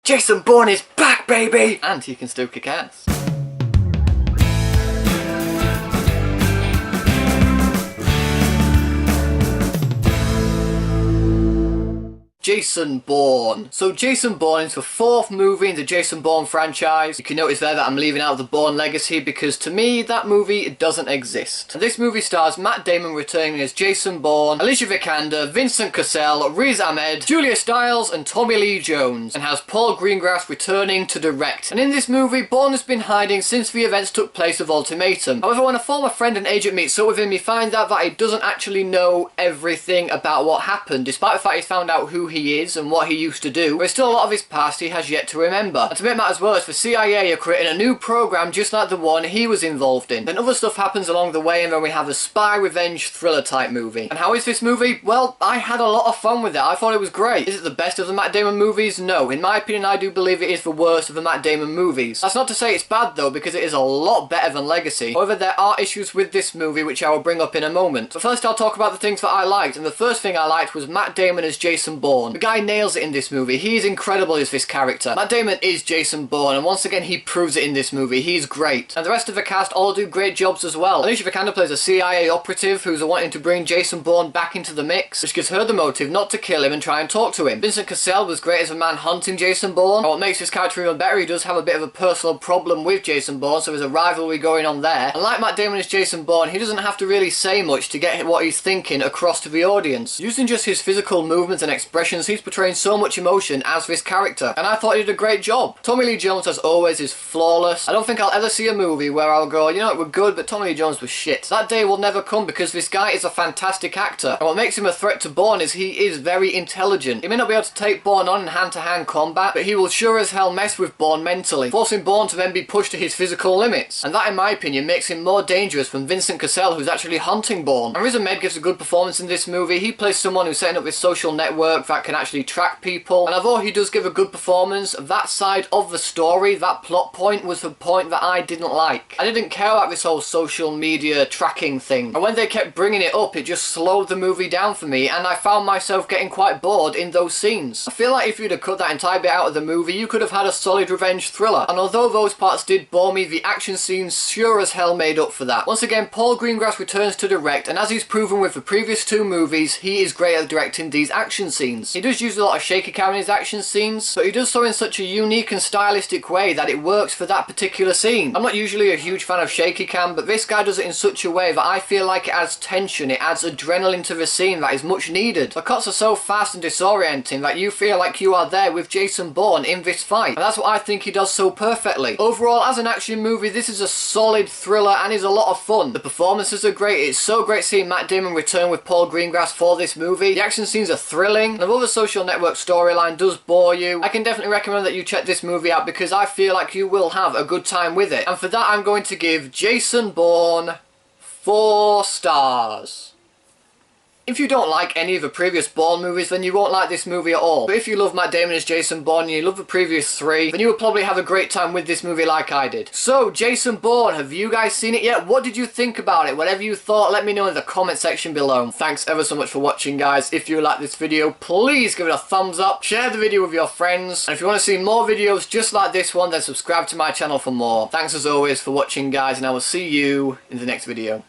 Jason Bourne is back, baby! And he can still kick ass. Jason Bourne. So Jason Bourne is the 4th movie in the Jason Bourne franchise. You can notice there that I'm leaving out the Bourne legacy because to me that movie doesn't exist. And this movie stars Matt Damon returning as Jason Bourne, Alicia Vikander, Vincent Cassel, Riz Ahmed, Julia Stiles and Tommy Lee Jones, and has Paul Greengrass returning to direct. And in this movie, Bourne has been hiding since the events took place of Ultimatum. However, when a former friend and agent meets up with him, he finds out that he doesn't actually know everything about what happened, despite the fact he's found out who he is and what he used to do. There's still a lot of his past he has yet to remember. And to make matters worse, the CIA are creating a new program just like the one he was involved in. Then other stuff happens along the way and then we have a spy revenge thriller type movie. And how is this movie? Well, I had a lot of fun with it. I thought it was great. Is it the best of the Matt Damon movies? No. In my opinion, I do believe it is the worst of the Matt Damon movies. That's not to say it's bad though, because it is a lot better than Legacy. However, there are issues with this movie which I will bring up in a moment. But first I'll talk about the things that I liked, and the first thing I liked was Matt Damon as Jason Bourne. The guy nails it in this movie. He is incredible as this character. Matt Damon is Jason Bourne, and once again he proves it in this movie. He's great. And the rest of the cast all do great jobs as well. Alicia Vikander plays a CIA operative who's wanting to bring Jason Bourne back into the mix, which gives her the motive not to kill him and try and talk to him. Vincent Cassel was great as a man hunting Jason Bourne. And what makes this character even better, he does have a bit of a personal problem with Jason Bourne, so there's a rivalry going on there. And like Matt Damon as Jason Bourne, he doesn't have to really say much to get what he's thinking across to the audience. Using just his physical movements and expressions, he's portraying so much emotion as this character, and I thought he did a great job. Tommy Lee Jones, as always, is flawless. I don't think I'll ever see a movie where I'll go, you know, it was good, but Tommy Lee Jones was shit. That day will never come because this guy is a fantastic actor, and what makes him a threat to Bourne is he is very intelligent. He may not be able to take Bourne on in hand-to-hand combat, but he will sure as hell mess with Bourne mentally, forcing Bourne to then be pushed to his physical limits, and that, in my opinion, makes him more dangerous than Vincent Cassel, who's actually hunting Bourne. And Riz Ahmed gives a good performance in this movie. He plays someone who's setting up this social network that can actually track people, and although he does give a good performance, that side of the story, that plot point, was the point that I didn't like. I didn't care about this whole social media tracking thing, and when they kept bringing it up, it just slowed the movie down for me, and I found myself getting quite bored in those scenes. I feel like if you'd have cut that entire bit out of the movie, you could have had a solid revenge thriller, and although those parts did bore me, the action scenes sure as hell made up for that. Once again, Paul Greengrass returns to direct, and as he's proven with the previous 2 movies, he is great at directing these action scenes. He does use a lot of shaky cam in his action scenes, but he does so in such a unique and stylistic way that it works for that particular scene. I'm not usually a huge fan of shaky cam, but this guy does it in such a way that I feel like it adds tension, it adds adrenaline to the scene that is much needed. The cuts are so fast and disorienting that you feel like you are there with Jason Bourne in this fight, and that's what I think he does so perfectly. Overall, as an action movie, this is a solid thriller and is a lot of fun. The performances are great. It's so great seeing Matt Damon return with Paul Greengrass for this movie. The action scenes are thrilling, and although the social network storyline does bore you, I can definitely recommend that you check this movie out because I feel like you will have a good time with it. And for that, I'm going to give Jason Bourne 4 stars. If you don't like any of the previous Bourne movies, then you won't like this movie at all. But if you love Matt Damon as Jason Bourne and you love the previous 3, then you will probably have a great time with this movie like I did. So, Jason Bourne, have you guys seen it yet? What did you think about it? Whatever you thought, let me know in the comment section below. Thanks ever so much for watching, guys. If you like this video, please give it a thumbs up, share the video with your friends, and if you want to see more videos just like this one, then subscribe to my channel for more. Thanks as always for watching, guys, and I will see you in the next video.